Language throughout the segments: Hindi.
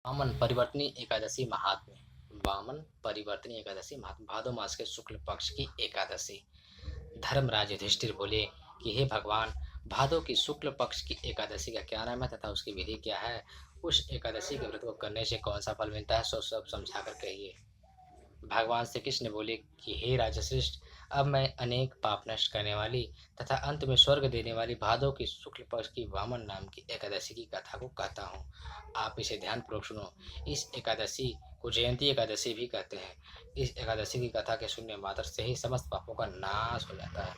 वामन परिवर्तनी एकादशी महात्म्य। वामन परिवर्तनी एकादशी महात्म्य। भादो मास के शुक्ल पक्ष की एकादशी। धर्मराज युधिष्ठिर बोले कि हे भगवान, भादो की शुक्ल पक्ष की एकादशी का क्या नाम है तथा उसकी विधि क्या है? उस एकादशी के व्रत को करने से कौन सा फल मिलता है, सो सब समझा कर कहिए। भगवान श्री कृष्ण बोले कि हे राजश्रेष्ठ, अब मैं अनेक पाप नष्ट करने वाली तथा अंत में स्वर्ग देने वाली भादो की शुक्ल पक्ष की वामन नाम की एकादशी की कथा को कहता हूँ। आप इसे ध्यानपूर्वक सुनो। इस एकादशी को जयंती एकादशी भी कहते हैं। इस एकादशी की कथा के सुनने मात्र से ही समस्त पापों का नाश हो जाता है।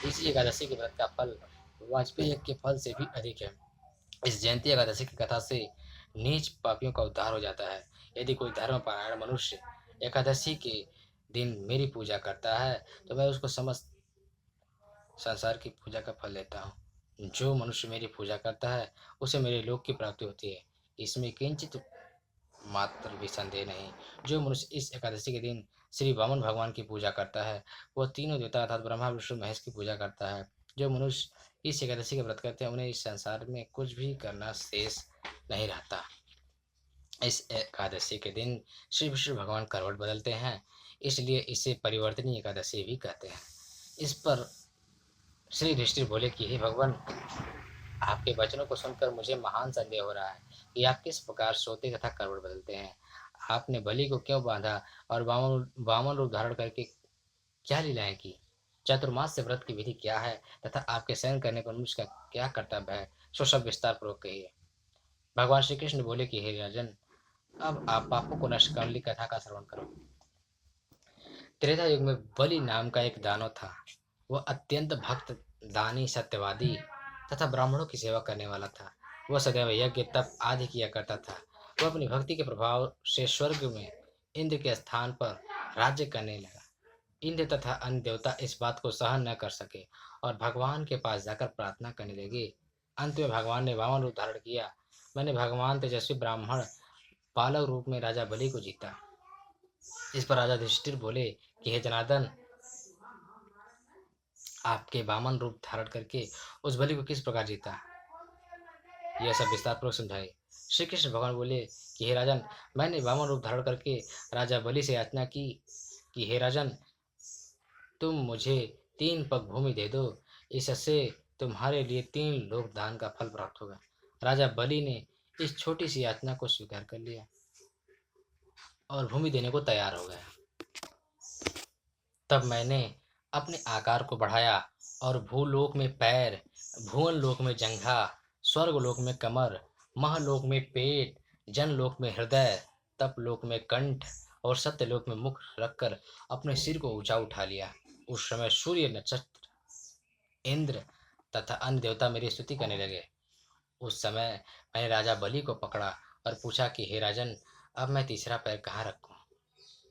इस एकादशी के व्रत का फल वाजपेयी यज्ञ के फल से भी अधिक है। इस जयंती एकादशी की कथा से नीच पापियों का उद्धार हो जाता है। यदि कोई धर्मपरायण मनुष्य एकादशी के दिन मेरी पूजा करता है तो मैं उसको समस्त संसार की पूजा का फल देता हूँ। जो मनुष्य मेरी पूजा करता है उसे मेरे लोक की प्राप्ति होती है, इसमें किंचित मात्र भी संदेह नहीं। जो मनुष्य इस एकादशी के दिन श्री वामन भगवान की पूजा करता है वह तीनों देवता अर्थात ब्रह्मा विष्णु महेश की पूजा करता है। जो मनुष्य इस एकादशी के व्रत करते हैं उन्हें इस संसार में कुछ भी करना शेष नहीं रहता। इस एकादशी के दिन श्री विष्णु भगवान करवट बदलते हैं, इसलिए इसे परिवर्तनीय एकादशी भी कहते हैं। इस पर श्री युधिष्ठिर बोले कि हे भगवान, आपके वचनों को सुनकर मुझे महान संदेह हो रहा है कि आप किस प्रकार सोते तथा करवट बदलते हैं। आपने बलि को क्यों बांधा और वामन वामन रूप धारण करके क्या लीलाएं की? चतुर्मास से व्रत की विधि क्या है तथा आपके शयन करने पर मनुष्य का क्या कर्तव्य है, सो सब विस्तार पूर्वक कहिए। भगवान श्री कृष्ण बोले कि हे राजन, अब आप पापों को नष्ट करने वाली कथा का श्रवण करो। त्रेता युग में बलि नाम का एक दानव था। वह अत्यंत भक्त, दानी, सत्यवादी तथा ब्राह्मणों की सेवा करने वाला था। वह सदैव यज्ञ तप आदि किया करता था। वह अपनी भक्ति के प्रभाव से स्वर्ग में इंद्र के स्थान पर राज्य करने लगा। इंद्र तथा अन्य देवता इस बात को सहन न कर सके और भगवान के पास जाकर प्रार्थना करने लगे। अंत में भगवान ने वामन रूप धारण किया। मैंने भगवान तेजस्वी ब्राह्मण बालक रूप में राजा बलि को जीता। इस पर राजा युधिष्ठिर बोले कि हे जनार्दन, आपके वामन रूप धारण करके उस बलि को किस प्रकार जीता, यह सब विस्तार पूर्वक समझाए। श्री कृष्ण भगवान बोले कि हे राजन, मैंने वामन रूप धारण करके राजा बलि से याचना की कि हे राजन, तुम मुझे 3 पग भूमि दे दो, इससे तुम्हारे लिए 3 लोक दान का फल प्राप्त होगा। राजा बलि ने इस छोटी सी याचना को स्वीकार कर लिया और भूमि देने को तैयार हो गया। तब मैंने अपने आकार को बढ़ाया और भूलोक में पैर, भुवन लोक में जंघा, स्वर्ग लोक में कमर, महलोक में पेट, जनलोक में हृदय, तप लोक में कंठ और सत्यलोक में मुख रखकर अपने सिर को ऊंचा उठा लिया। उस समय सूर्य, नक्षत्र, इंद्र तथा अन्य देवता मेरी स्तुति करने लगे। उस समय मैंने राजा बलि को पकड़ा और पूछा कि हे राजन, अब मैं तीसरा पैर कहाँ रखूं?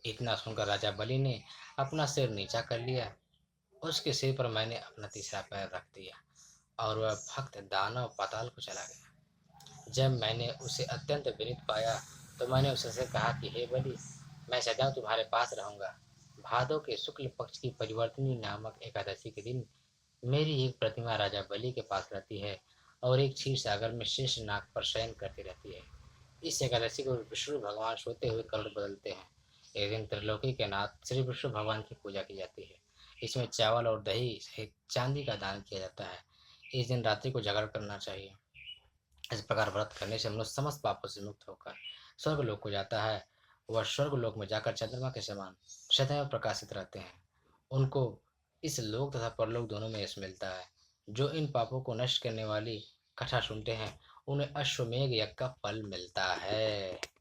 इतना सुनकर राजा बलि ने अपना सिर नीचा कर लिया। उसके सिर पर मैंने अपना तीसरा पैर रख दिया और वह भक्त दानव पाताल को चला गया। जब मैंने उसे अत्यंत विनीत पाया तो मैंने उससे कहा कि हे बलि, मैं सदैव तुम्हारे पास रहूंगा। भादो के शुक्ल पक्ष की परिवर्तनी नामक एकादशी के दिन मेरी एक प्रतिमा राजा बलि के पास रहती है और एक क्षीर सागर में शेष नाग पर शयन करती रहती है। इस एकादशी को विष्णु भगवान सोते हुए कलर बदलते हैं। एक दिन त्रिलोकी के नाथ श्री विष्णु भगवान की पूजा की जाती है। इसमें चावल और दही सहित चांदी का दान किया जाता है। इस दिन रात्रि को जागरण करना चाहिए। इस प्रकार व्रत करने से मनुष्य समस्त पापों से मुक्त होकर स्वर्ग लोक को जाता है। वह स्वर्ग लोक में जाकर चंद्रमा के समान सदैव प्रकाशित रहते हैं। उनको इस लोक तथा परलोक दोनों में यश मिलता है। जो इन पापों को नष्ट करने वाली कथा सुनते हैं उन्हें अश्वमेघ यज्ञ का फल मिलता है।